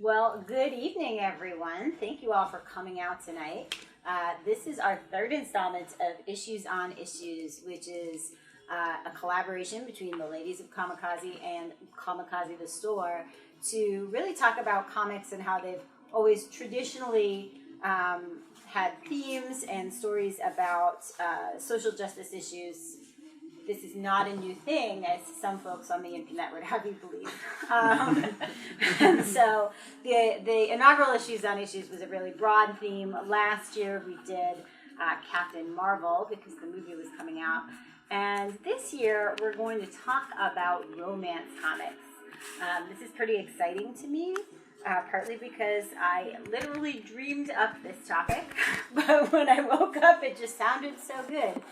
Well, good evening, everyone. Thank you all for coming out tonight. This is our third installment of Issues on Issues, which is a collaboration between the Ladies of Comicazi and Comicazi the Store to really talk about comics and how they've always traditionally had themes and stories about social justice issues. This is not a new thing, as some folks on the internet would have you believe. And so the inaugural Issues on Issues was a really broad theme. Last year we did Captain Marvel because the movie was coming out. And this year we're going to talk about romance comics. This is pretty exciting to me, partly because I literally dreamed up this topic, but when I woke up it just sounded so good.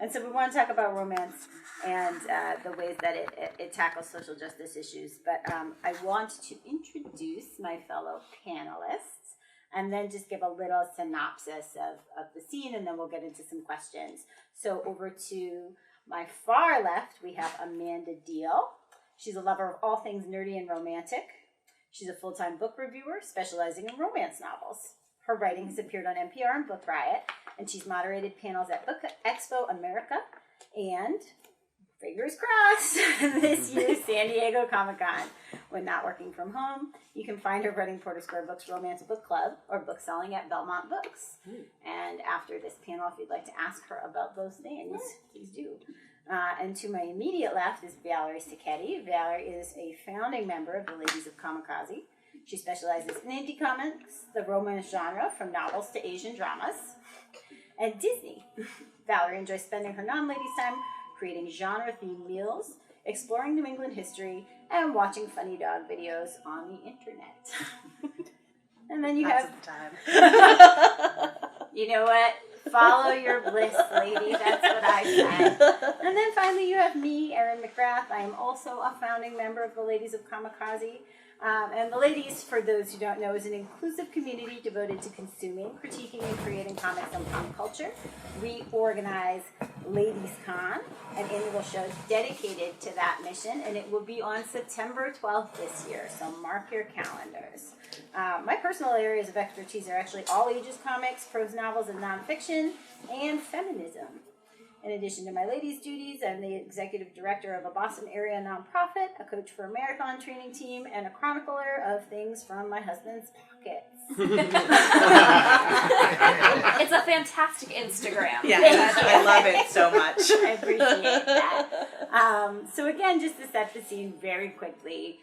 And so we want to talk about romance and the ways that it tackles social justice issues. But I want to introduce my fellow panelists and then just give a little synopsis of the scene, and then we'll get into some questions. So over to my far left, we have Amanda Deal. She's a lover of all things nerdy and romantic. She's a full-time book reviewer specializing in romance novels. Her writing has appeared on NPR and Book Riot, and she's moderated panels at Book Expo America and, fingers crossed, this year's San Diego Comic-Con. When not working from home, you can find her running Porter Square Books Romance Book Club or book selling at Belmont Books. And after this panel, if you'd like to ask her about those things, please do. And to my immediate left is Valerie Sacchetti. Valerie is a founding member of the Ladies of Comicazi. She specializes in indie comics, the romance genre, from novels to Asian dramas, and Disney. Valerie enjoys spending her non-ladies time creating genre-themed meals, exploring New England history, and watching funny dog videos on the internet. And then you have... You know what? Follow your bliss, lady. That's what I said. And then finally you have me, Erin McGrath. I am also a founding member of the Ladies of Comicazi. And the Ladies, for those who don't know, is an inclusive community devoted to consuming, critiquing, and creating comics and pop culture. We organize Ladies Con, an annual show dedicated to that mission, and it will be on September 12th this year, so mark your calendars. My personal areas of expertise are actually all ages comics, prose novels and nonfiction, and feminism. In addition to my ladies' duties, I'm the executive director of a Boston area nonprofit, a coach for a marathon training team, and a chronicler of things from my husband's pockets. It's a fantastic Instagram. Yeah, I love it so much. I appreciate that. So again, just to set the scene very quickly,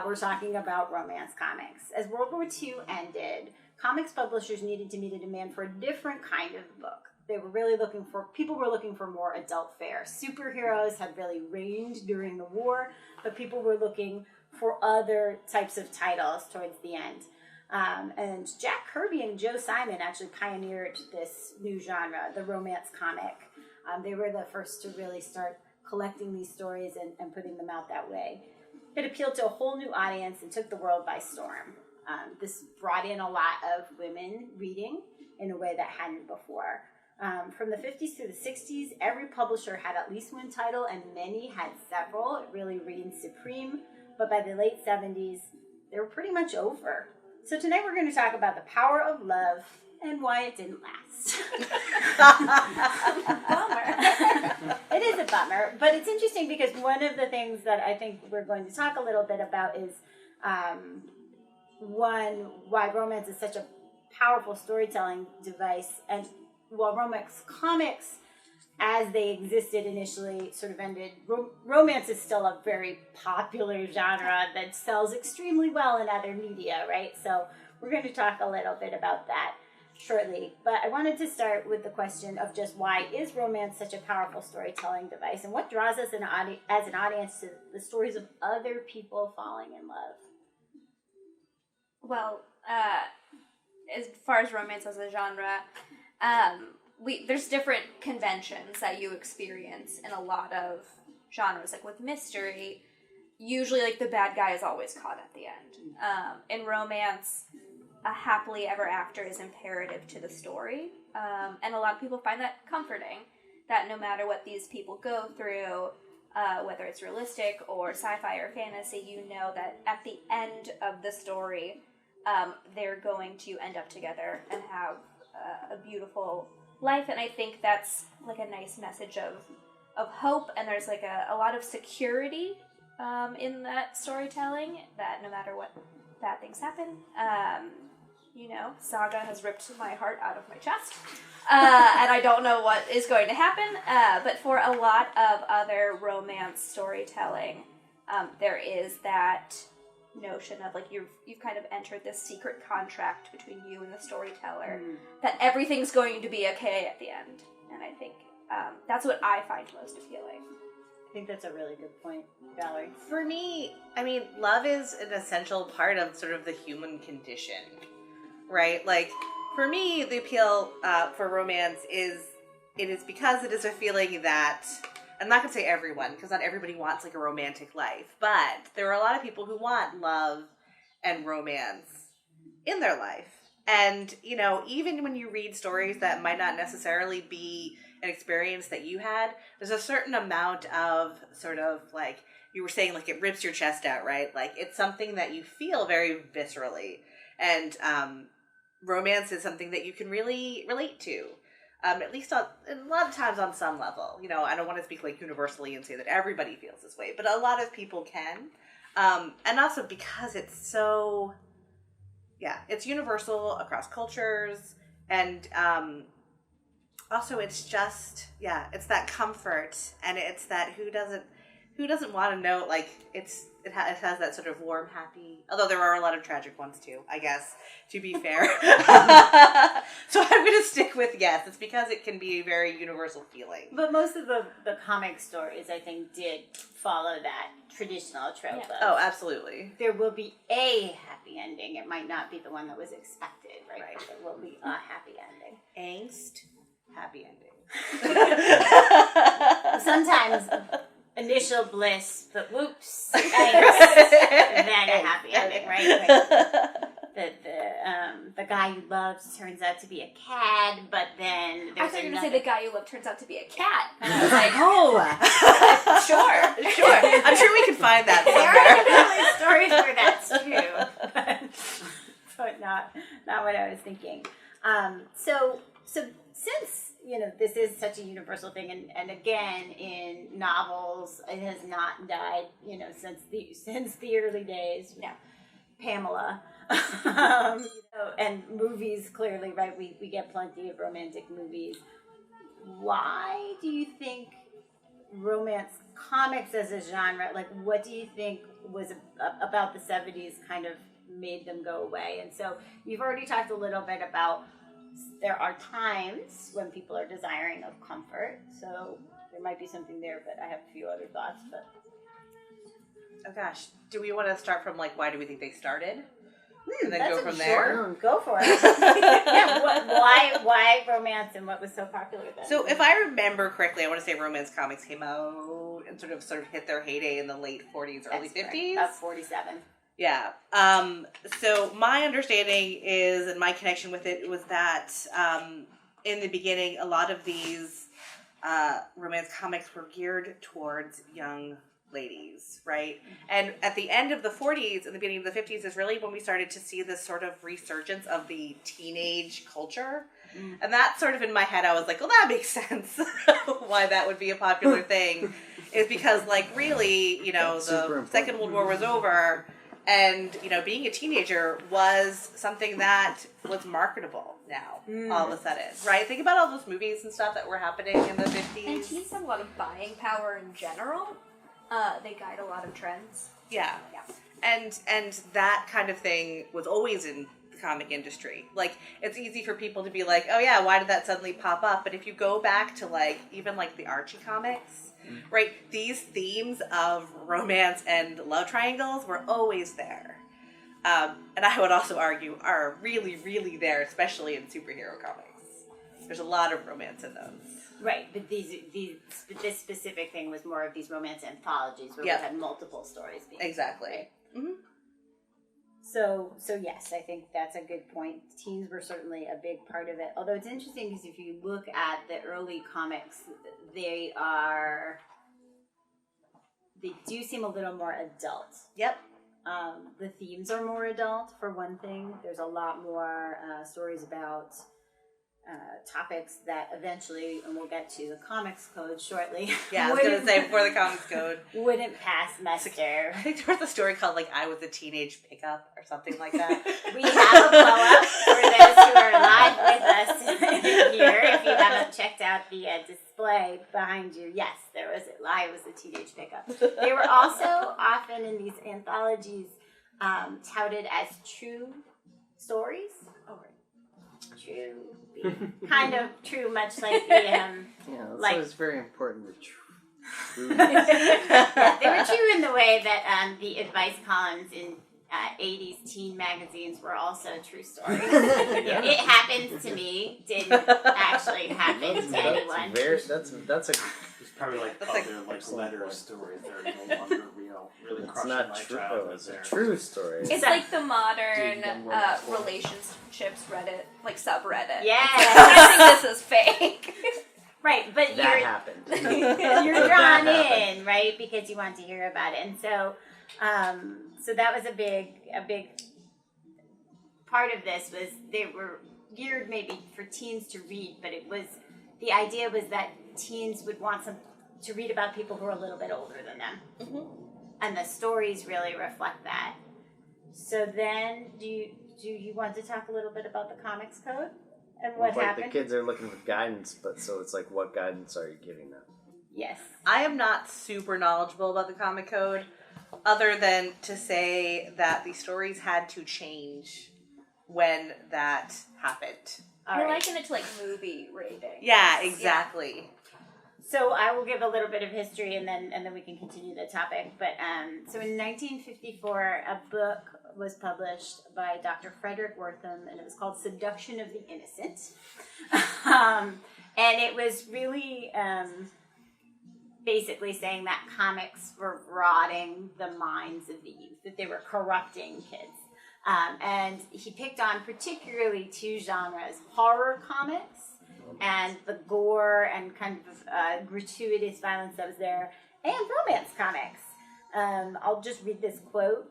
we're talking about romance comics. As World War II ended, comics publishers needed to meet a demand for a different kind of book. They were really people were looking for more adult fare. Superheroes had really reigned during the war, but people were looking for other types of titles towards the end. And Jack Kirby and Joe Simon actually pioneered this new genre, the romance comic. They were the first to really start collecting these stories and putting them out that way. It appealed to a whole new audience and took the world by storm. This brought in a lot of women reading in a way that hadn't before. From the 50s to the 60s, every publisher had at least one title, and many had several. It really reigned supreme. But by the late 70s, they were pretty much over. So tonight we're going to talk about the power of love and why it didn't last. Bummer. It is a bummer, but it's interesting because one of the things that I think we're going to talk a little bit about is, one, why romance is such a powerful storytelling device, and while romance comics, as they existed initially, sort of ended, romance is still a very popular genre that sells extremely well in other media, right? So we're going to talk a little bit about that shortly. But I wanted to start with the question of just why is romance such a powerful storytelling device, and what draws us as an audience to the stories of other people falling in love? Well, as far as romance as a genre, there's different conventions that you experience in a lot of genres. Like with mystery, usually like the bad guy is always caught at the end. In romance, a happily ever after is imperative to the story. And a lot of people find that comforting, that no matter what these people go through, whether it's realistic or sci-fi or fantasy, you know that at the end of the story, they're going to end up together and have a beautiful life. And I think that's like a nice message of hope, and there's like a lot of security in that storytelling, that no matter what bad things happen, Saga has ripped my heart out of my chest, and I don't know what is going to happen, but for a lot of other romance storytelling, there is that notion of like you've kind of entered this secret contract between you and the storyteller, that everything's going to be okay at the end, and I think that's what I find most appealing. I think that's a really good point, Valerie. For me, I mean, love is an essential part of sort of the human condition, right? Like, for me, the appeal for romance is because it is a feeling that, I'm not going to say everyone, because not everybody wants like a romantic life, but there are a lot of people who want love and romance in their life. And, even when you read stories that might not necessarily be an experience that you had, there's a certain amount of sort of like, you were saying, like it rips your chest out, right? Like it's something that you feel very viscerally. And romance is something that you can really relate to. At least a lot of times on some level. I don't want to speak like universally and say that everybody feels this way, but a lot of people can. And also because it's so, it's universal across cultures. And also it's just, it's that comfort, and it's that who doesn't want to know, like it has that sort of warm, happy, although there are a lot of tragic ones too, I guess, to be fair. So I'm going to stick with yes. It's because it can be a very universal feeling. But most of the comic stories, I think, did follow that traditional trope. Yeah. Of, oh, absolutely. there will be a happy ending. It might not be the one that was expected, right? Right. But there will be a happy ending. Angst, happy ending. Sometimes initial bliss, but whoops, angst, then a happy ending, right? The guy you love turns out to be a cad, but then I there's thought you were going to another... say the guy you love turns out to be a cat. And I was like, Sure. I'm sure we can find that There are definitely stories where that's true, but not what I was thinking. So since this is such a universal thing, and again in novels it has not died since the early days. No. Pamela, and movies, clearly, right? We get plenty of romantic movies. Why do you think romance comics as a genre, like what do you think was about the 70s kind of made them go away? And so you've already talked a little bit about there are times when people are desiring of comfort, so there might be something there, but I have a few other thoughts. But Oh gosh, do we want to start from like why do we think they started, and then that's go from there? Go for it. Yeah, why romance, and what was so popular then? So if I remember correctly, I want to say romance comics came out and sort of hit their heyday in the late 40s, early 50s. About 47. Yeah. So my understanding is, and my connection with it was that in the beginning, a lot of these romance comics were geared towards young ladies, right? And at the end of the 40s and the beginning of the 50s is really when we started to see this sort of resurgence of the teenage culture. And that sort of in my head, I was like, well, that makes sense why that would be a popular thing, is because like really, the Second World War was over, and being a teenager was something that was marketable now, all of a sudden, right? Think about all those movies and stuff that were happening in the 50s. and teens have a lot of buying power in general. They guide a lot of trends. Yeah. And that kind of thing was always in the comic industry. Like, it's easy for people to be like, oh yeah, why did that suddenly pop up? But if you go back to like, even like the Archie comics, right, these themes of romance and love triangles were always there. And I would also argue are really, really there, especially in superhero comics. There's a lot of romance in those. Right, but this specific thing was more of these romance anthologies where we had multiple stories being exactly. Right? Mm-hmm. So yes, I think that's a good point. Teens were certainly a big part of it. Although it's interesting because if you look at the early comics, they are they do seem a little more adult. Yep. The themes are more adult, for one thing. There's a lot more stories about topics that eventually, and we'll get to the comics code shortly. Yeah, I was going to say, before the comics code. Wouldn't pass muster. I think there was a story called, like, I Was a Teenage Pickup or something like that. We have a blow-up for those who are live with us here. If you haven't checked out the display behind you, yes, there was I Was a Teenage Pickup. They were also often in these anthologies touted as true stories. Oh, true. Kind of true, much like the yeah, that's always very important. The true. Yeah, they were true in the way that the advice columns in 80s teen magazines were also true stories. It happened to me, didn't actually happen to anyone. That's a. It's probably like other like letter stories that are no longer real. Really It's crushing not my true. childhood It's a there. true story. It's like the modern Dude, romance relationships Reddit, like subreddit. Yeah. I think this is fake. Right, but that you're happened. you're drawn in, right, because you want to hear about it, and so so that was a big part of this was they were geared maybe for teens to read, but it was the idea was that teens would want to read about people who are a little bit older than them, and the stories really reflect that. So then, do you want to talk a little bit about the comics code and what Like happened? the kids are looking for guidance, but so it's like, what guidance are you giving them? Yes. I am not super knowledgeable about the comic code, other than to say that the stories had to change when that happened. I liken it to like movie rating. Yeah, exactly. So I will give a little bit of history, and then we can continue the topic. But so in 1954, a book was published by Dr. Frederick Wortham, and it was called "Seduction of the Innocent," and it was really basically saying that comics were rotting the minds of the youth, that they were corrupting kids. And he picked on particularly two genres: horror comics and the gore and kind of gratuitous violence that was there, and romance comics. I'll just read this quote.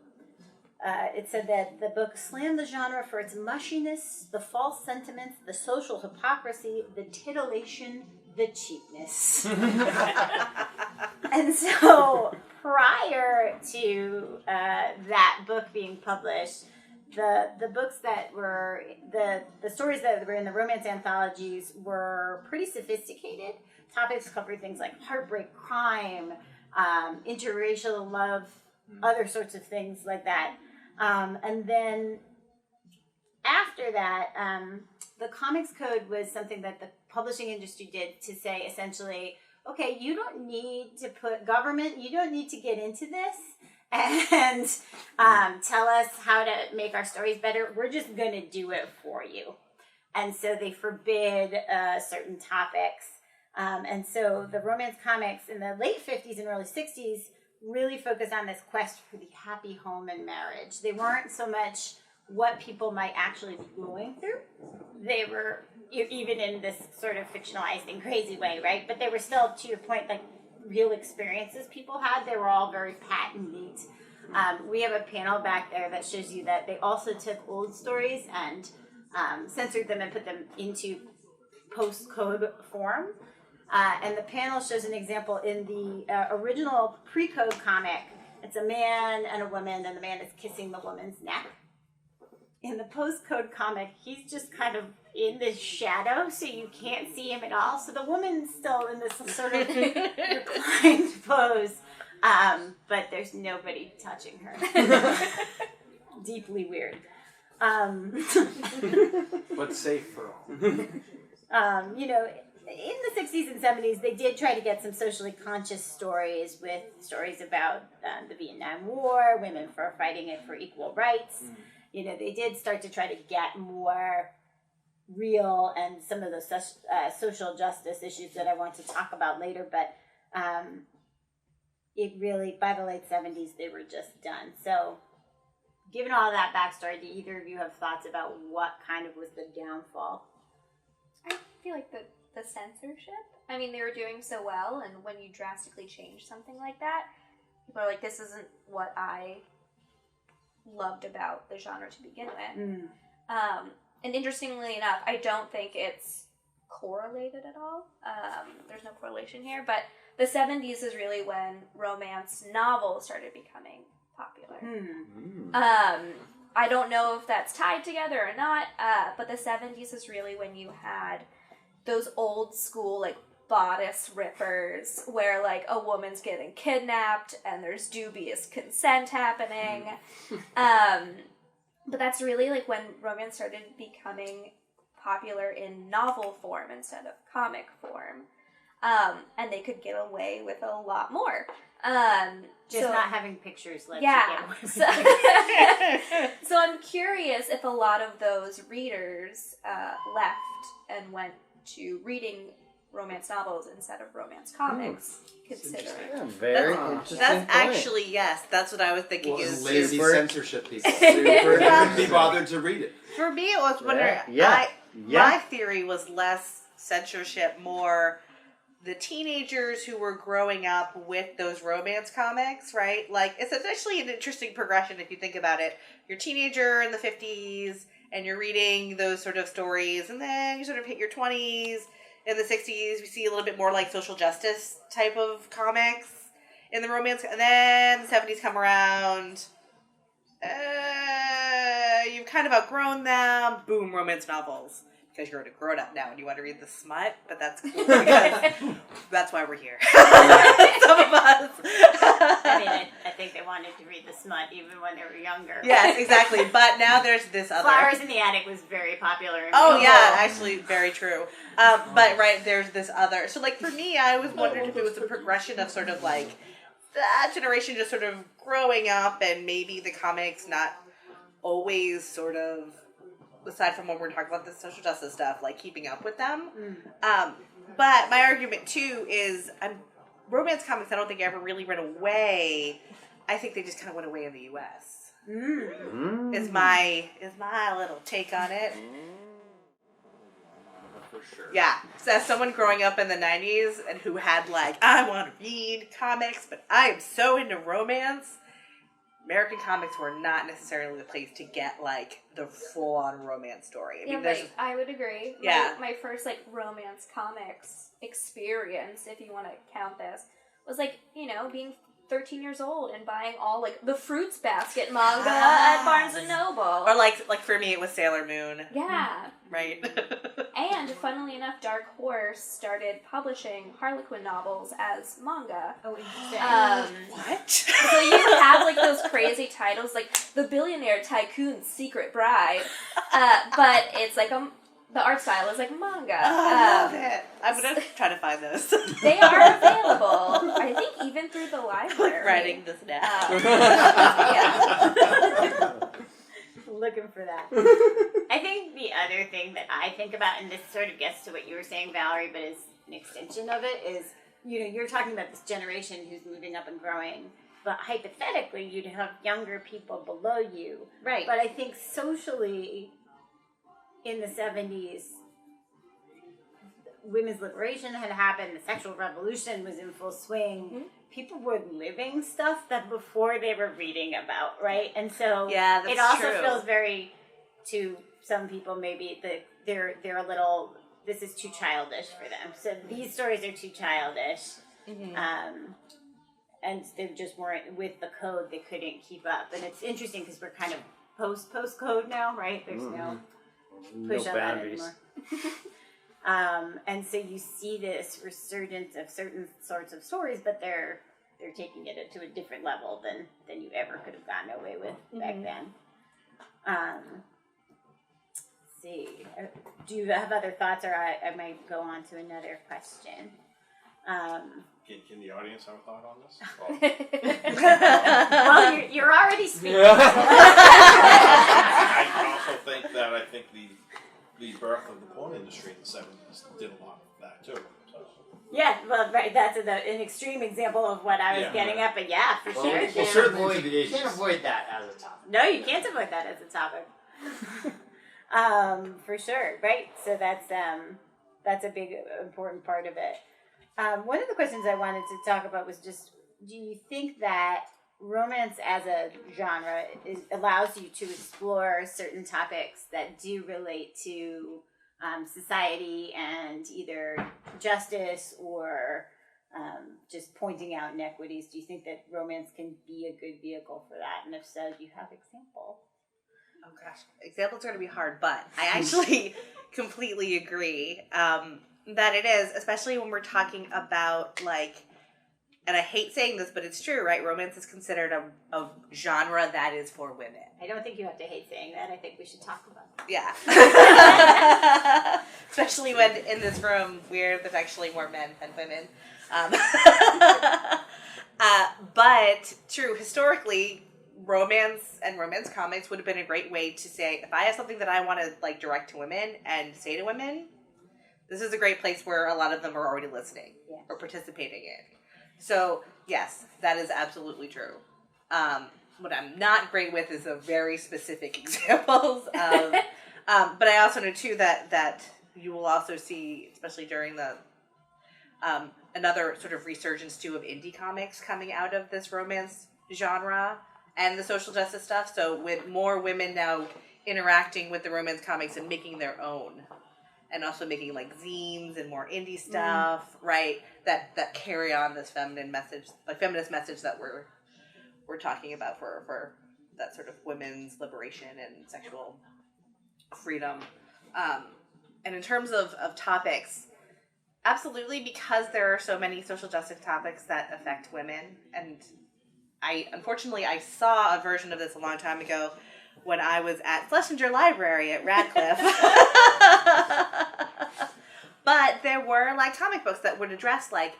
It said that the book slammed the genre for its mushiness, the false sentiments, the social hypocrisy, the titillation, the cheapness. And so prior to that book being published, the books that were the stories that were in the romance anthologies were pretty sophisticated. Topics covered things like heartbreak, crime, interracial love, other sorts of things like that. And then after that, the comics code was something that the publishing industry did to say essentially, okay, you don't need to put government, you don't need to get into this and tell us how to make our stories better. We're just going to do it for you. And so they forbid certain topics. And so the romance comics in the late 50s and early 60s really focused on this quest for the happy home and marriage. They weren't so much what people might actually be going through. They were, even in this sort of fictionalized and crazy way, right? But they were still, to your point, like real experiences people had. They were all very pat and neat. We have a panel back there that shows you that they also took old stories and censored them and put them into post-code form. And the panel shows an example in the original pre-code comic. It's a man and a woman, and the man is kissing the woman's neck. In the post-code comic, he's just kind of in the shadow, so you can't see him at all. So the woman's still in this sort of reclined pose, but there's nobody touching her. Deeply weird. But safe for all. You know, in the 60s and 70s, they did try to get some socially conscious stories with stories about the Vietnam War, women for fighting it for equal rights. You know, they did start to try to get more real and some of those social justice issues that I want to talk about later. But it really, by the late 70s, they were just done. So given all that backstory, do either of you have thoughts about what kind of was the downfall? I feel like the censorship. I mean, they were doing so well, and when you drastically change something like that, people are like, this isn't what I loved about the genre to begin with. And interestingly enough, I don't think it's correlated at all. There's no correlation here, but the 70s is really when romance novels started becoming popular. I don't know if that's tied together or not, but the 70s is really when you had those old school, like, bodice rippers where, like, a woman's getting kidnapped and there's dubious consent happening. But that's really, like, when romance started becoming popular in novel form instead of comic form. And they could get away with a lot more. Just not having pictures let you yeah. get away with So I'm curious if a lot of those readers left and went to reading romance novels instead of romance comics, considering. Yeah, very interesting That's point. actually, yes, that's what I was thinking. Well, is lazy super- censorship people. Super Couldn't be bothered to read it. For me, it was wondering. Yeah. My theory was less censorship, more the teenagers who were growing up with those romance comics, right? Like, it's actually an interesting progression if you think about it. You're a teenager in the 50s, and you're reading those sort of stories, and then you sort of hit your 20s. In the 60s, we see a little bit more like social justice type of comics in the romance. And then the 70s come around. You've kind of outgrown them. Boom, romance novels. Because you're already grown up now and you want to read the smut. But that's cool because that's why we're here. Some of us. I mean, I think they wanted to read the smut even when they were younger. Yes, exactly. But now there's this other. Flowers in the Attic was very popular. Oh, yeah, actually, very true. But, right, there's this other. So, like, for me, I always wondered if it was a progression of sort of, like, that generation just sort of growing up and maybe the comics not always sort of, aside from when we're talking about the social justice stuff, like, keeping up with them. But my argument, too, is romance comics I don't think ever really went away. I think they just kind of went away in the U.S. Is my little take on it. For sure. Yeah. So as someone growing up in the 90s and who had like, I want to read comics, but I am so into romance, American comics were not necessarily the place to get like the full-on romance story. I mean, I would agree. Yeah. My first, like, romance comics experience, if you want to count this, was, like, you know, being 13 years old and buying all, like, the Fruits Basket manga at Barnes & Noble. or like for me, it was Sailor Moon. Yeah. Right. And, funnily enough, Dark Horse started publishing Harlequin novels as manga. Oh, interesting. What? So you have, like, those crazy titles, like The Billionaire Tycoon's Secret Bride, but it's, like, the art style is, like, manga. I love it. I'm going to try to find those. They are available, I think, even through the library. Like writing this down. Yeah. Looking for that. I think the other thing that I think about, and this sort of gets to what you were saying, Valerie, but is an extension of it, is, you know, you're talking about this generation who's moving up and growing, but hypothetically, you'd have younger people below you. Right. But I think socially, in the 70s, women's liberation had happened, the sexual revolution was in full swing. Mm-hmm. People were living stuff that before they were reading about, right? And so Yeah, that's it also true. feels very, to some people maybe, that they're a little, this is too childish for them. So these stories are too childish. And they just weren't, with the code, they couldn't keep up. And it's interesting because we're kind of post code now, right? There's no push on that anymore. And so you see this resurgence of certain sorts of stories, but they're taking it to a different level than you ever could have gotten away with back then. Let's see. Do you have other thoughts, or I might go on to another question? Can the audience have a thought on this? Well, you're already speaking. I also think that the birth of the porn industry in the 70s did a lot of that too. So. Yeah, well, right. That's an extreme example of what I was getting at, but yeah, for Well, sure. you can't avoid that as a topic. No, you can't avoid that as a topic. For sure, right? So that's a big important part of it. One of the questions I wanted to talk about was just do you think that romance as a genre allows you to explore certain topics that do relate to society and either justice or just pointing out inequities? Do you think that romance can be a good vehicle for that? And if so, do you have examples? Oh gosh, examples are going to be hard, but I actually completely agree that it is, especially when we're talking about like, and I hate saying this, but it's true, right? Romance is considered a genre that is for women. I don't think you have to hate saying that. I think we should talk about it. Yeah. Especially when in this room there's actually more men than women. But true, historically, romance and romance comics would have been a great way to say, if I have something that I want to like direct to women and say to women, this is a great place where a lot of them are already listening or participating in. So yes, that is absolutely true. What I'm not great with is a very specific examples of, but I also know too that you will also see, especially during the another sort of resurgence too of indie comics coming out of this romance genre and the social justice stuff. So with more women now interacting with the romance comics and making their own, and also making like zines and more indie stuff, right? That carry on this feminist message that we're talking about for that sort of women's liberation and sexual freedom. And in terms of topics, absolutely, because there are so many social justice topics that affect women. And unfortunately, I saw a version of this a long time ago when I was at Schlesinger Library at Radcliffe. But there were like comic books that would address like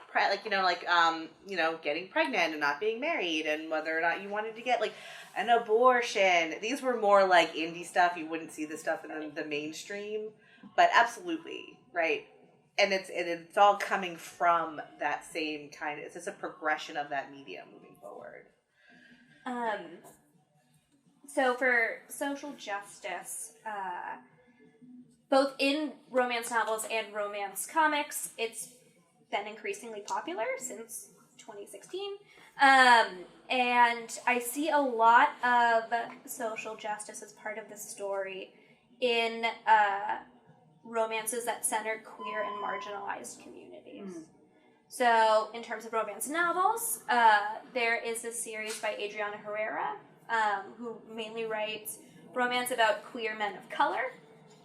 getting pregnant and not being married and whether or not you wanted to get like an abortion. These were more like indie stuff. You wouldn't see this stuff in the mainstream, but absolutely, right? And it's all coming from that same kind of, it's just a progression of that medium moving forward. So for social justice, both in romance novels and romance comics, it's been increasingly popular since 2016. And I see a lot of social justice as part of the story in romances that center queer and marginalized communities. So in terms of romance novels, there is this series by Adriana Herrera, who mainly writes romance about queer men of color.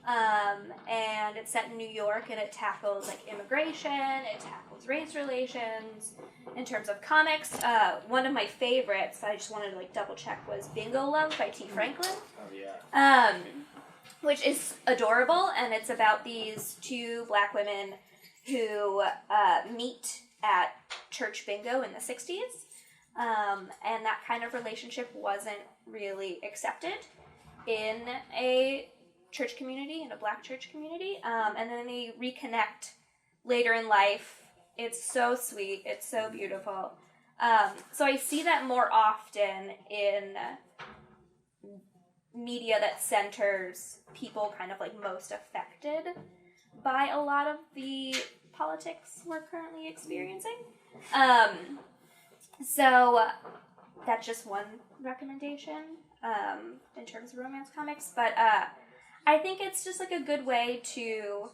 And it's set in New York, and it tackles like immigration, it tackles race relations. In terms of comics, one of my favorites I just wanted to like double check was Bingo Love by T. Franklin. Oh yeah. Which is adorable, and it's about these two black women who meet at church bingo in the 60s. And that kind of relationship wasn't really accepted in a church community, in a black church community. And then they reconnect later in life. It's so sweet. It's so beautiful. So I see that more often in media that centers people kind of like most affected by a lot of the politics we're currently experiencing. So that's just one recommendation in terms of romance comics. But I think it's just like a good way to,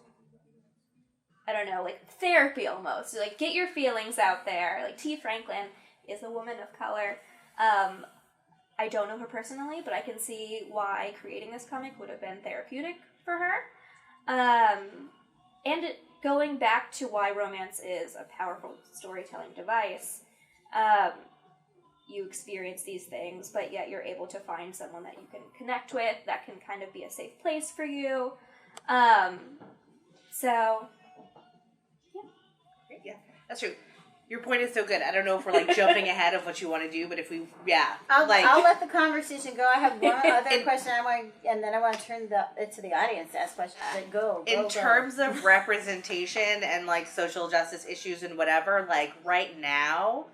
I don't know, like therapy almost. Like get your feelings out there. Like T. Franklin is a woman of color. I don't know her personally, but I can see why creating this comic would have been therapeutic for her. And going back to why romance is a powerful storytelling device, you experience these things, but yet you're able to find someone that you can connect with, that can kind of be a safe place for you. So, yeah, that's true. Your point is so good. I don't know if we're like jumping ahead of what you want to do, but if we, I'll let the conversation go. I have one other question and then I want to turn it to the audience to ask questions. Go. In terms of representation and like social justice issues and whatever, like right now,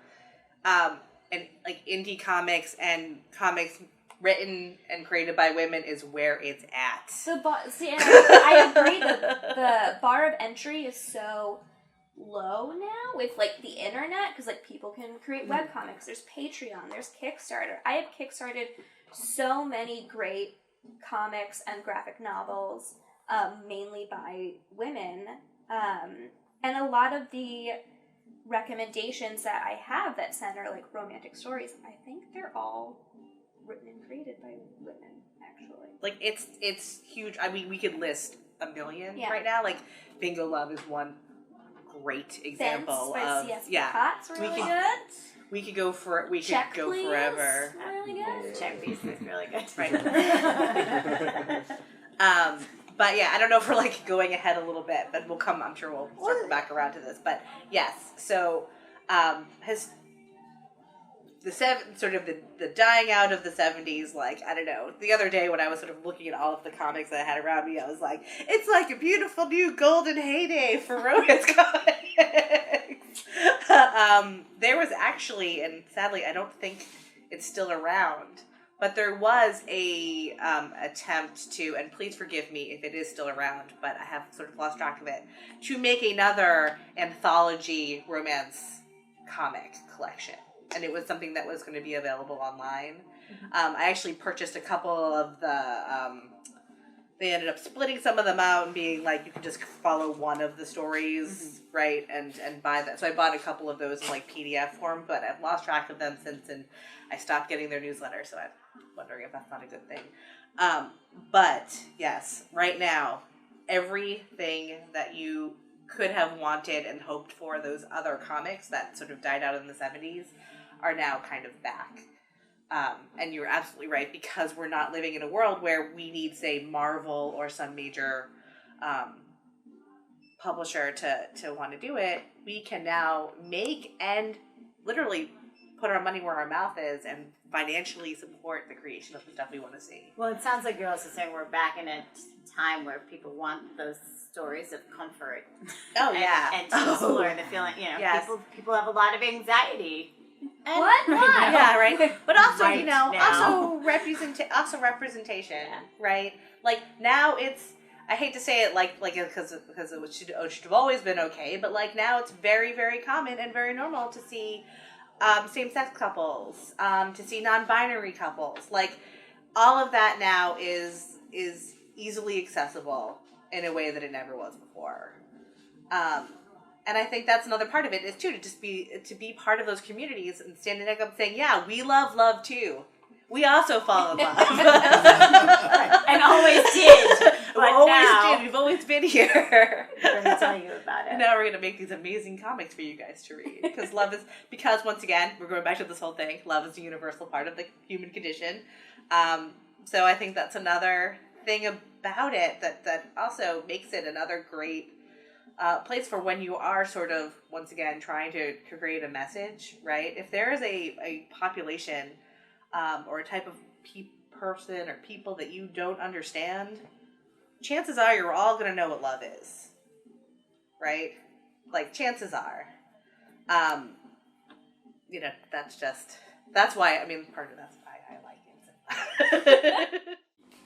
and like indie comics and comics written and created by women is where it's at. I agree. The bar of entry is so low now with like the internet, because like people can create webcomics. There's Patreon, there's Kickstarter. I have kickstarted so many great comics and graphic novels, mainly by women, and a lot of the recommendations that I have that center like romantic stories, I think they're all written and created by women, actually. Like it's huge. I mean, we could list a million Yeah. right now. Like Bingo Love is one great example of Potts really could- good. We could go for we could Check, go please. forever. Really good. Check piece is really good. Right. But yeah, I don't know if we're like going ahead a little bit, but I'm sure we'll circle back around to this. But yes, so has the the dying out of the 70s, like, I don't know, the other day when I was sort of looking at all of the comics that I had around me, I was like, it's like a beautiful new golden heyday for romance comics. There was actually, and sadly I don't think it's still around, but there was a attempt to, and please forgive me if it is still around, but I have sort of lost track of it, to make another anthology romance comic collection. And it was something that was going to be available online. I actually purchased a couple of the, they ended up splitting some of them out and being like, you can just follow one of the stories, right, and buy that. So I bought a couple of those in like PDF form, but I've lost track of them since, and I stopped getting their newsletter, so I'm wondering if that's not a good thing. But yes, right now, everything that you could have wanted and hoped for, those other comics that sort of died out in the 70s, are now kind of back. And you're absolutely right, because we're not living in a world where we need, say, Marvel or some major publisher to want to do it. We can now make and literally put our money where our mouth is and financially support the creation of the stuff we want to see. Well, it sounds like you're also saying we're back in a time where people want those stories of comfort. Oh, and, yeah. And to explore the feeling, Yes. people have a lot of anxiety. And What? Why? Yeah, right. But also, Right now. also representation, right? Like now it's, I hate to say it like because it should have always been okay, but like now it's very, very common and very normal to see same-sex couples, to see non-binary couples. Like all of that now is easily accessible in a way that it never was before. And I think that's another part of it is too, to be part of those communities and standing up and saying, yeah, we love too. We also fall in love. And always did. But We've always been here. We're going to tell you about it. And now we're going to make these amazing comics for you guys to read. Because once again, we're going back to this whole thing. Love is a universal part of the human condition. So I think that's another thing about it that also makes it another great place for when you are sort of, once again, trying to create a message, right? If there is a population or a type of person or people that you don't understand, chances are you're all going to know what love is, right? Like, chances are. That's why, I mean, part of that's why I like it.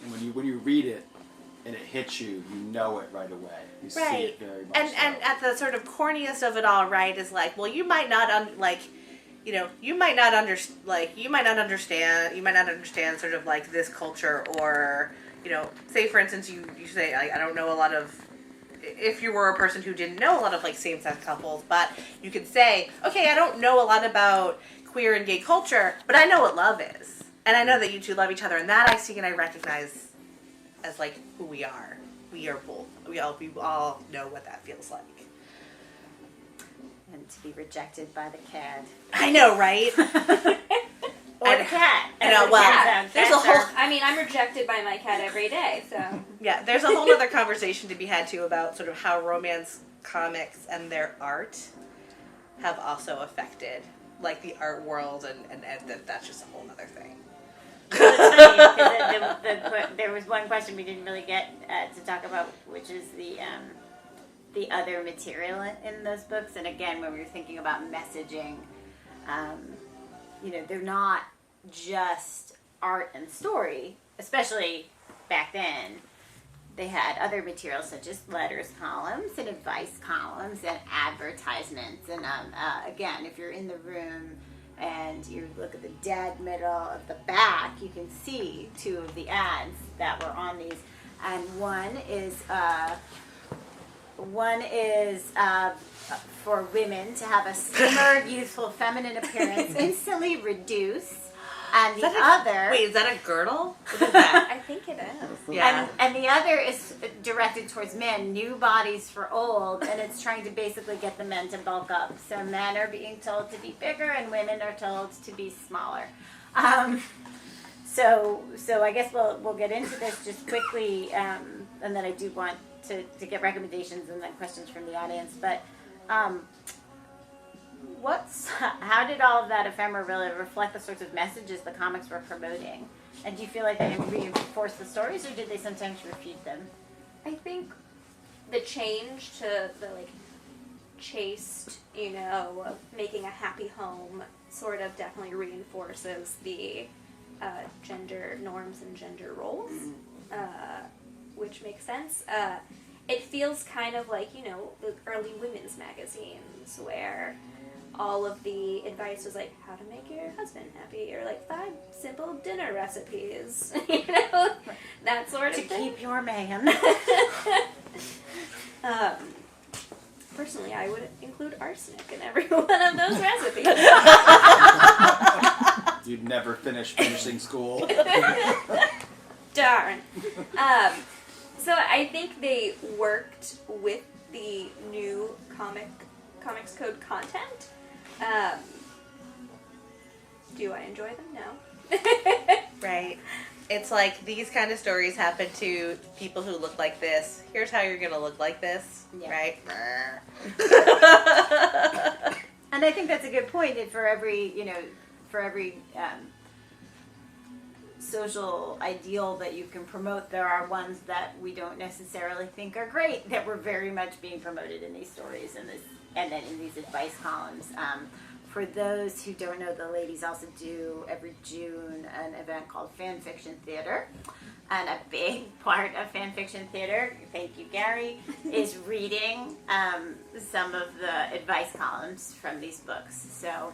And when you read it and it hits you, you know it right away. You see it very much. And at the sort of corniest of it all, right, is like, well, you might not you might not understand sort of like this culture, or, you know, say for instance you say, I don't know a lot of, if you were a person who didn't know a lot of like same-sex couples, but you could say, okay, I don't know a lot about queer and gay culture, but I know what love is. And I know that you two love each other, and that I see and I recognize as like who we are. We are both. We all know what that feels like. And to be rejected by the cat. I know, right? Or the cat. I know, well, there's a whole... I mean, I'm rejected by my cat every day, so... Yeah, there's a whole other conversation to be had, too, about sort of how romance comics and their art have also affected, like, the art world, and that's just a whole other thing. Well, it's funny, because there was one question we didn't really get to talk about, which is the other material in those books. And again, when we were thinking about messaging, they're not just art and story, especially back then. they had other materials such as letters columns and advice columns and advertisements. And again, if you're in the room and you look at the dead middle of the back, you can see two of the ads that were on these. And one is for women to have a slimmer, youthful, feminine appearance instantly reduce. And the other... Wait, is that a girdle? What is that? I think it is. Yeah. And the other is directed towards men, new bodies for old, and it's trying to basically get the men to bulk up. So men are being told to be bigger, and women are told to be smaller. So I guess we'll get into this just quickly, and then I do want to get recommendations and then questions from the audience. But how did all of that ephemera really reflect the sorts of messages the comics were promoting? And do you feel like they reinforced the stories, or did they sometimes refute them? I think the change to the chaste, making a happy home sort of definitely reinforces the gender norms and gender roles, which makes sense. It feels kind of like, the early women's magazines where all of the advice was like how to make your husband happy, or 5 simple dinner recipes, that sort of to thing. keep your man. Personally, I would include arsenic in every one of those recipes. You'd never finishing school. Darn. So I think they worked with the new Comics Code content. Do I enjoy them? No. Right. It's like these kind of stories happen to people who look like this. Here's how you're gonna look like this, right? And I think that's a good point. And for every social ideal that you can promote, there are ones that we don't necessarily think are great that were very much being promoted in these stories and then in these advice columns. For those who don't know, the ladies also do every June an event called Fan Fiction Theater. And a big part of fan fiction theater, thank you, Gary, is reading some of the advice columns from these books. So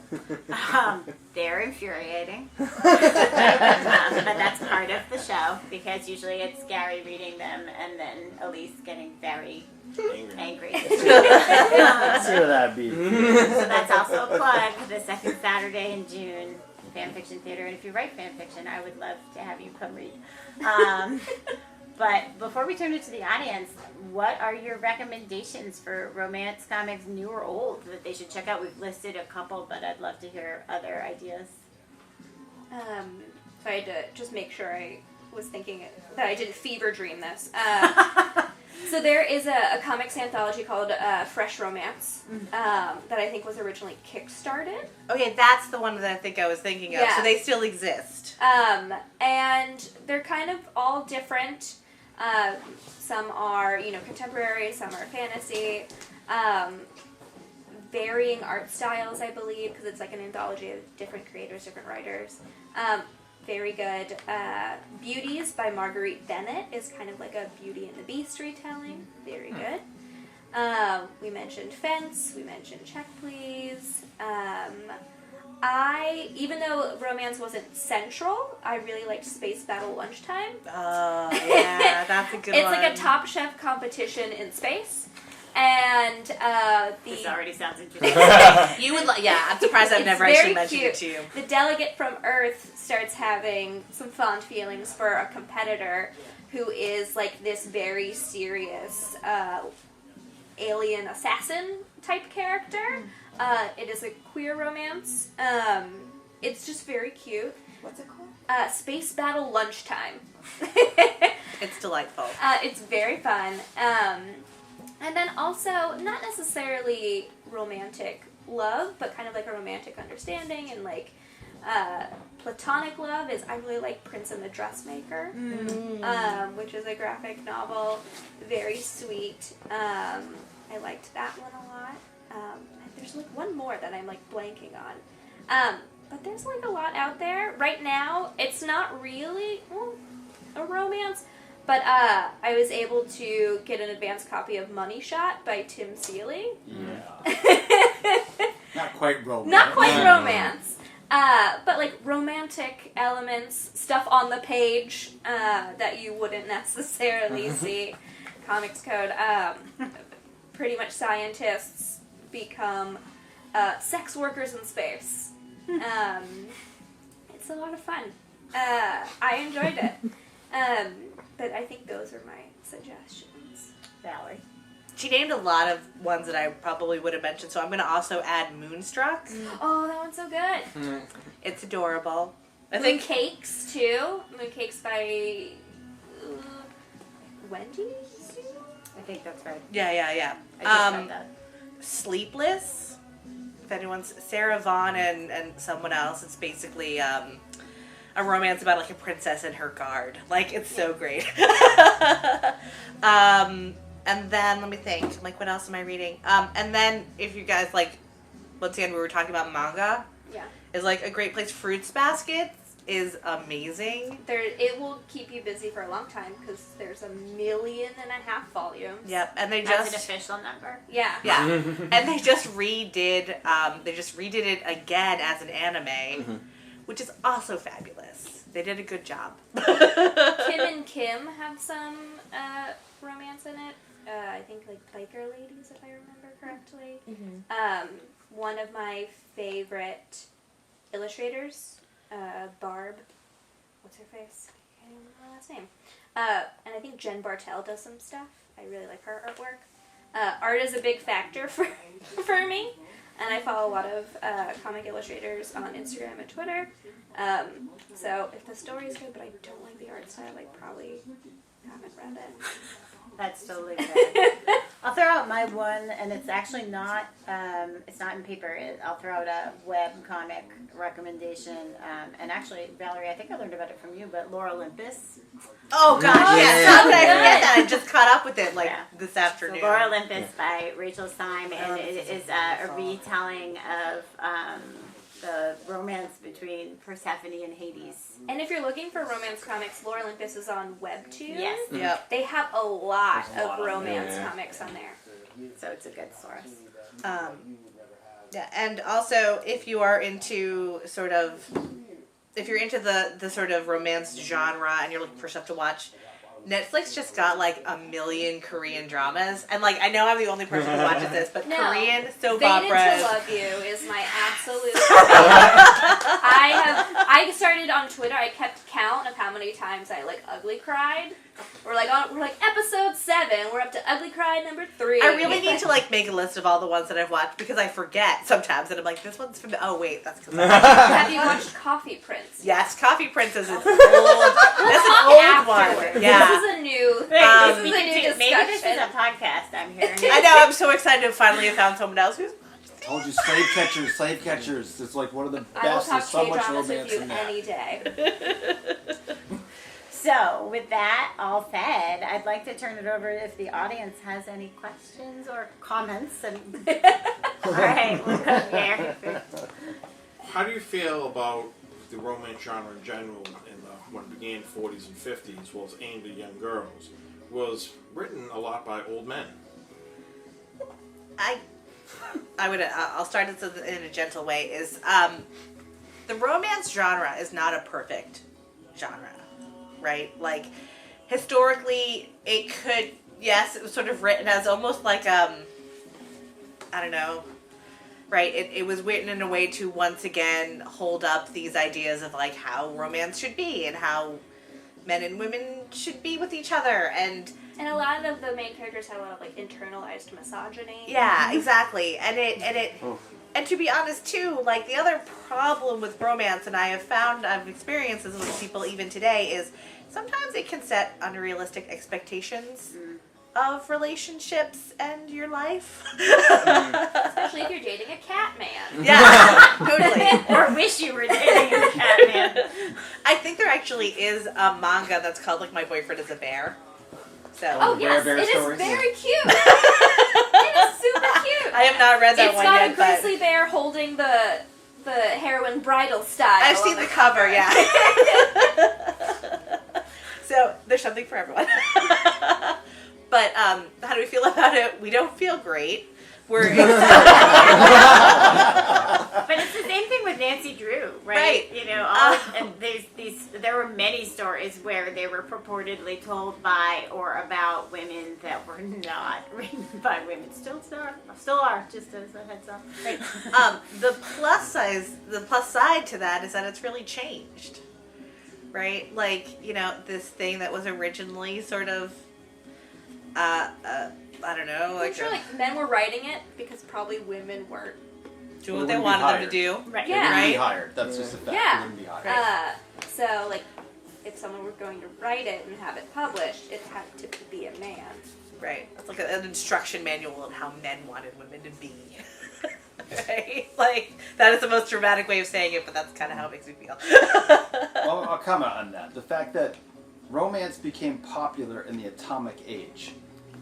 they're infuriating. But that's part of the show, because usually it's Gary reading them and then Elise getting very angry. So that'd be. So that's also a plug, the second Saturday in June, Fan Fiction Theater. And if you write fan fiction, I would love to have you come read. But before we turn it to the audience, what are your recommendations for romance comics, new or old, that they should check out? We've listed a couple, but I'd love to hear other ideas. So I had to just make sure I was thinking that I didn't fever dream this. So there is a comics anthology called Fresh Romance that I think was originally kickstarted. Okay, that's the one that I think I was thinking of. Yeah. So they still exist. And they're kind of all different. Some are, contemporary, some are fantasy. Varying art styles, I believe, because it's like an anthology of different creators, different writers. Very good. Beauties by Marguerite Bennett is kind of like a Beauty and the Beast retelling. Very good. We mentioned Fence. We mentioned Check Please. Even though romance wasn't central, I really liked Space Battle Lunchtime. Oh, yeah, that's a good It's one. like a Top Chef competition in space. And This already sounds interesting. You would I'm surprised I've It's never very actually mentioned cute. it to you. The delegate from Earth starts having some fond feelings for a competitor who is like this very serious alien assassin type character. It is a queer romance. It's just very cute. What's it called? Space Battle Lunchtime. It's delightful. It's very fun. And then also, not necessarily romantic love, but kind of like a romantic understanding and like platonic love I really like Prince and the Dressmaker, which is a graphic novel. Very sweet. I liked that one a lot. There's like one more that I'm like blanking on. But there's like a lot out there. Right now, it's not really a romance, But I was able to get an advanced copy of Money Shot by Tim Seeley. Yeah. Not quite romance. Not quite romance. But like romantic elements, stuff on the page that you wouldn't necessarily see. Comics Code. Pretty much scientists become sex workers in space. It's a lot of fun. I enjoyed it. But I think those are my suggestions. Valerie. She named a lot of ones that I probably would have mentioned, so I'm going to also add Moonstruck. Oh, that one's so good. It's adorable. I Moon think Cakes, too. Moon Cakes by Wendy? I think that's right. Yeah. I just read that. Sleepless. If anyone's Sarah Vaughn and someone else, it's basically a romance about like a princess and her guard. Like it's so great. And then let me think. Like what else am I reading? And then if you guys like, once again we were talking about manga. Yeah. Is like a great place. Fruits Baskets is amazing. It will keep you busy for a long time because there's 1.5 million volumes. Yep, and they That's just an official number. Yeah. yeah, and they just redid it again as an anime, which is also fabulous. They did a good job. Kim and Kim have some romance in it. I think like Biker Ladies, if I remember correctly. One of my favorite illustrators, Barb. What's her face? I can't remember her last name. And I think Jen Bartel does some stuff. I really like her artwork. Art is a big factor for me, and I follow a lot of comic illustrators on Instagram and Twitter. So if the story's good, but I don't like the art style, I probably haven't read it. That's totally fair. I'll throw out my one, and it's actually not. It's not in paper. I'll throw out a web comic recommendation. And actually, Valerie, I think I learned about it from you. But Laura Olympus. Oh gosh, yes. How could I forget that? I just caught up with it this So afternoon. Laura Olympus by Rachel Syme, and it is a retelling of the romance between Persephone and Hades. And if you're looking for romance comics, Laura Olympus is on Webtoon. Yes. Yep. They have a lot There's a lot of on romance there. comics on there. So it's a good source. Yeah, and also if you are into if you're into the sort of romance genre and you're looking for stuff to watch, Netflix just got like 1 million Korean dramas, and like I know I'm the only person who watches this, but No. Korean soap Fated to operas. Love You is my absolute favorite. I started on Twitter. I kept count of how many times I like ugly cried. We're like episode 7. We're up to ugly cry number 3. I really need to like make a list of all the ones that I've watched because I forget sometimes, and I'm like, this one's from. Oh wait, that's because. Have you watched Coffee Prince? Yes, Coffee Princess is old. That's an old one. Yeah. This is a new. Maybe discussion. this is a podcast I'm hearing. I know. I'm so excited to finally have found someone else who's. Told you, Slave Catchers. It's like one of the I will best. talk There's so much K-dramas with romance you in that. any day. So, with that all said, I'd like to turn it over if the audience has any questions or comments. And all right, we'll go here. How do you feel about the romance genre in general when it began 40s and 50s, was aimed at young girls, was written a lot by old men? I'll start this in a gentle way. Is the romance genre is not a perfect genre, right? Like historically, it could. Yes, it was sort of written as almost like I don't know. Right, it was written in a way to once again hold up these ideas of like how romance should be and how men and women should be with each other, and a lot of the main characters have a lot of like internalized misogyny. yeah, exactly, and to be honest too, like the other problem with romance, and I've experienced this with people even today, is sometimes it can set unrealistic expectations of relationships and your life. Especially if you're dating a cat man. Yeah, totally. Or wish you were dating a cat man. I think there actually is a manga that's called like My Boyfriend is a Bear. So Oh The yes, Bear it is stories? very cute. It is super cute. I have not read that It's one got yet, a grizzly bear holding the heroine bridal style. I've seen on the cover, yeah. So there's something for everyone. But how do we feel about it? We don't feel great. We're But it's the same thing with Nancy Drew, right? Right. You know, and there were many stories where they were purportedly told by or about women that were not written by women. Still are, just as a heads up. right. The plus side to that is that it's really changed, right? Like, you know, this thing that was originally sort of, I don't know, I'm like, sure like men were writing it because probably women weren't. doing what They they wouldn't be wanted them to hired. do. Right. They Yeah. wouldn't be Right. hired. That's just a fact. Yeah. They wouldn't be hired. Right. So like, if someone were going to write it and have it published, it had to be a man. Right. It's like an instruction manual of how men wanted women to be. Right? Like, that is the most dramatic way of saying it, but that's kind of how it makes me feel. Well, I'll comment on that. The fact that romance became popular in the atomic age,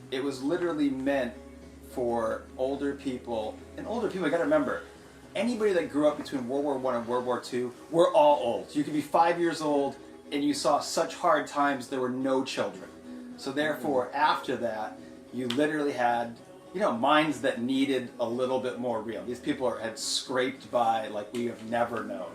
it was literally meant for older people. And older people, you gotta remember, anybody that grew up between World War I and World War II, we're all old. You could be 5 years old and you saw such hard times, there were no children. So therefore, after that, you literally had, you know, minds that needed a little bit more real. These people had scraped by like we have never known.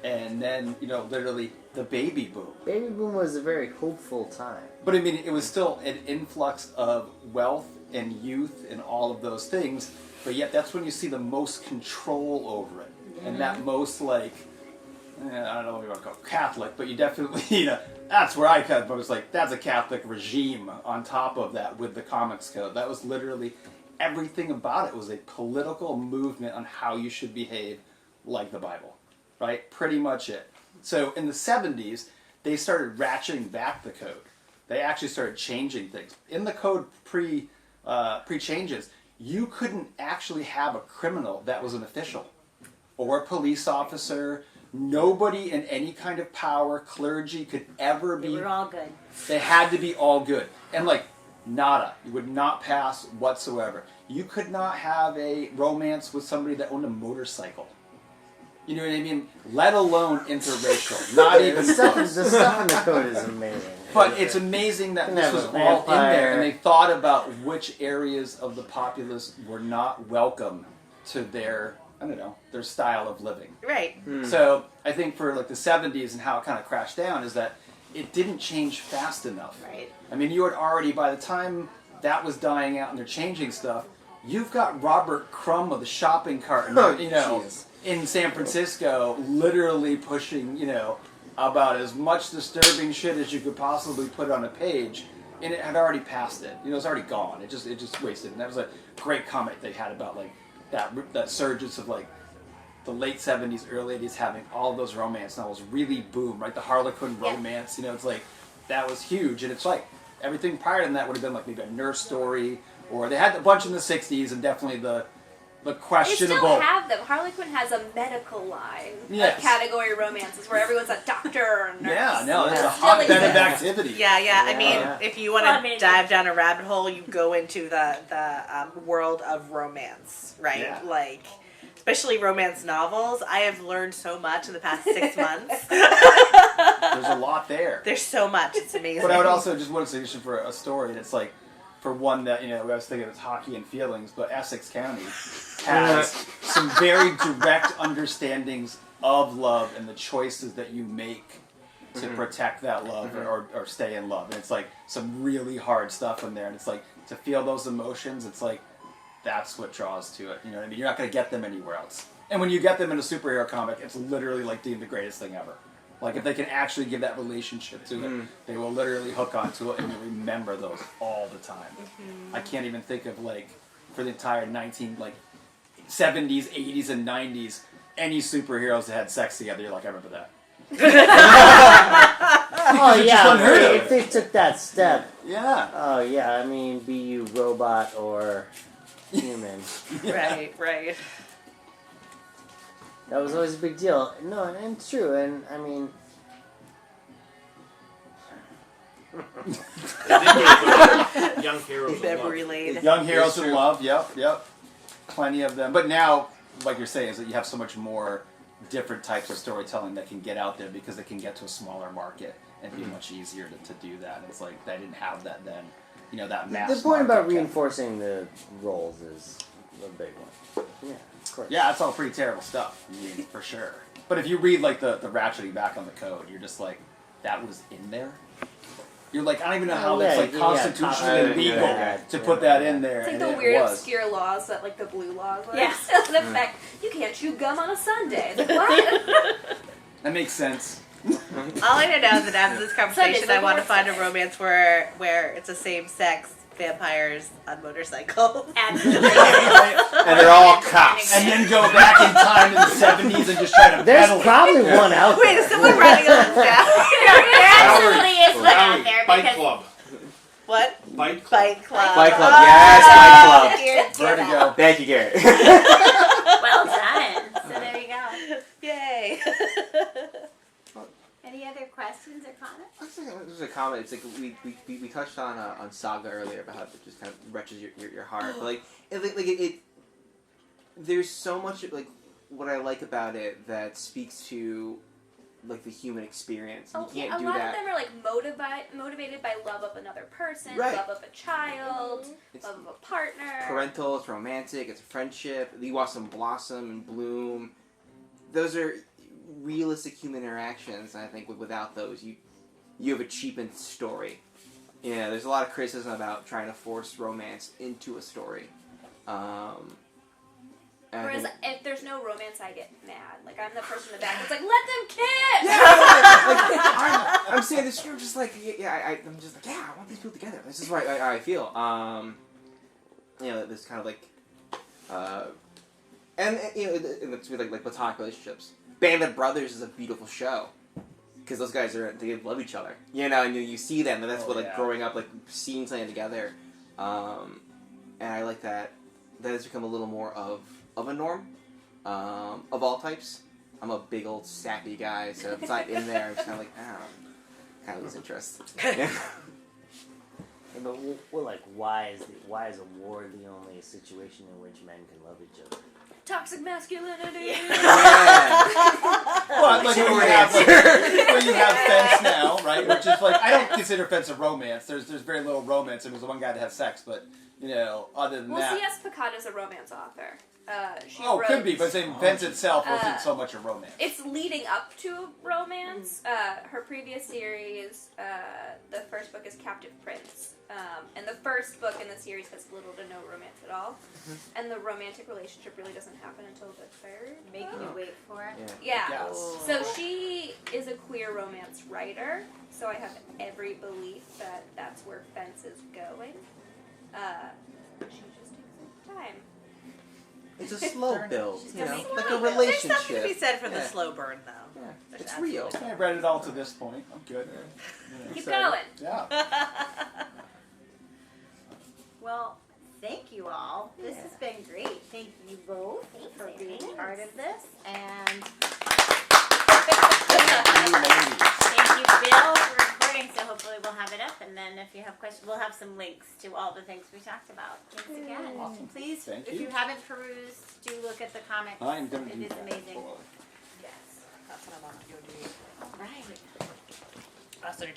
And then, you know, literally the baby boom. Baby boom was a very hopeful time. But I mean, it was still an influx of wealth and youth and all of those things. But yet that's when you see the most control over it. And that most, like, I don't know what you want to call it, Catholic, but you definitely, you know, that's where I cut. But it was like, that's a Catholic regime on top of that with the comics code. That was literally, everything about it was a political movement on how you should behave like the Bible. Right? Pretty much it. So in the 70s, they started ratcheting back the code. They actually started changing things. In the code pre-changes, you couldn't actually have a criminal that was an official or a police officer. Nobody in any kind of power, clergy could ever They be. were all good. They had to be all good. And like, nada. You would not pass whatsoever. You could not have a romance with somebody that owned a motorcycle. You know what I mean? Let alone interracial. Not even the stuff close. the stuff in the code is amazing. But it's amazing that Can this have was a all in there, vampire. and they thought about which areas of the populace were not welcome to their, I don't know, their style of living. Right. So I think for like the 70s and how it kind of crashed down is that it didn't change fast enough. Right. I mean, you had already, by the time that was dying out and they're changing stuff, you've got Robert Crumb with the shopping cart, and, you know, jeez. in San Francisco, literally pushing, you know, about as much disturbing shit as you could possibly put on a page, and it had already passed it. You know, it's already gone. It just wasted. And that was a great comment they had about like that surge of like the late 70s, early 80s having all those romance novels really boom, right? The Harlequin romance, you know, it's like that was huge, and it's like everything prior to that would have been like maybe a nurse story, or they had a bunch in the 60s, and definitely the questionable. They still have them. Harlequin has a medical line Yes. of category romances where everyone's a doctor or a nurse. Yeah, no, it's a Still hotbed of exists. activity. Yeah, yeah. I mean, Yeah. if you want to Well, I mean, dive down a rabbit hole, you go into the world of romance, right? Yeah. Like, especially romance novels. I have learned so much in the past 6 months. There's a lot there. There's so much. It's amazing. But I would also just want to suggestion for a story, and it's like, for one that, you know, I was thinking it's hockey and feelings, but Essex County has some very direct understandings of love and the choices that you make to protect that love or stay in love. And it's like some really hard stuff in there, and it's like to feel those emotions, it's like that's what draws to it. You know what I mean? You're not going to get them anywhere else. And when you get them in a superhero comic, it's literally like deemed the greatest thing ever. Like, if they can actually give that relationship to it, they will literally hook onto it and you'll remember those all the time. I can't even think of, like, for the entire 70s, 80s, and 90s, any superheroes that had sex together. You're like, I remember that. Oh It's yeah, unheard of. if they took that step. Yeah. Oh yeah, I mean, be you robot or human. Right, right. That was always a big deal. No, and it's true, and I mean, Young heroes. of Memory love. lane. Young heroes It's in true. love, yep. Plenty of them. But now, like you're saying, is that you have so much more different types of storytelling that can get out there because it can get to a smaller market. and it'd be much easier to do that. It's like they didn't have that then. You know, that mass. The point about market. reinforcing the roles is a big one. Yeah, of course. Yeah, that's all pretty terrible stuff. I mean, for sure. But if you read like the ratcheting back on the code, you're just like, that was in there. You're like, I don't even know how it's like constitutionally legal to put that in there. It's like and the weird was. obscure laws that like the blue laws like Yeah. still in effect. You can't chew gum on a Sunday. Like, what? That makes sense. All I know is that after this conversation, Sundays I want to are find a Sunday. romance where it's a same-sex vampires on motorcycles. Absolutely. And they're all cops. And then go back in time in the 70s and just try to There's peddle. probably one out Wait, there. is someone writing on this down? There absolutely is one out Rally, there Bike because Club. What? Bike Club. Bike club. Bike club, Oh, yes, Bike club. Garrett's got that. Vertigo. Thank you, Garrett. Well done. So there you go. Yay. Any other questions or comments? There's a comment. It's like we touched on Saga earlier about how it just kind of wrenches your heart. But it there's so much like what I like about it that speaks to like the human experience. And Oh, you yeah, can't a do lot that. of them are like motivated by love of another person, Right. love of a child, It's love of a partner. parental. It's romantic. It's a friendship. You watch them blossom and bloom. Those are realistic human interactions. And I think without those, you have a cheapened story. Yeah, there's a lot of criticism about trying to force romance into a story. And I Whereas think- if there's no romance, I get mad. Like I'm the person in the back that's like, let them kiss. I'm saying this. You're just like, I'm just like, yeah, I want these people together. This is what I feel. You know, this kind of like, and you know, and it's with like platonic relationships. Band of Brothers is a beautiful show because those guys they love each other. You know, and you see them, and that's what like yeah. growing up, like seeing something together. And I like that. That has become a little more of a norm, of all types. I'm a big old sappy guy, so if it's not in there, I'm just kind of like, kind of lose interest. Yeah. Yeah, but well, like, why is a war the only situation in which men can love each other? Toxic masculinity. Well, like when you have Fence now, right? Which is like, I don't consider Fence a romance. There's very little romance. There was one guy that has sex, but you know, other than Well, that. C.S. Picato's a romance author. She Oh, wrote, could be, but saying Fence itself wasn't so much a romance. It's leading up to romance. Her previous series, the first book is Captive Prince. And the first book in the series has little to no romance at all. And the romantic relationship really doesn't happen until the third Making book. you wait for it. Yeah. Yes. So she is a queer romance writer. So I have every belief that that's where Fence is going. She just takes some time. It's a slow build, She's you know, gonna like make a it. There's relationship. something to be said for the Yeah. slow burn, though. Yeah, There's it's real. absolutely- I read it all to this point. I'm good. Yeah, Keep so, going. Yeah. Well, thank you all. This has been great. Thank you both for being part of this. And thank you, Bill, for recording. So hopefully we'll have it up. And then if you have questions, we'll have some links to all the things we talked about. Thanks again. Awesome. Please, Thank if you. you haven't perused, do look at the comics. I'm going to It do is that. amazing. Yes, that's what I want to do. All right. So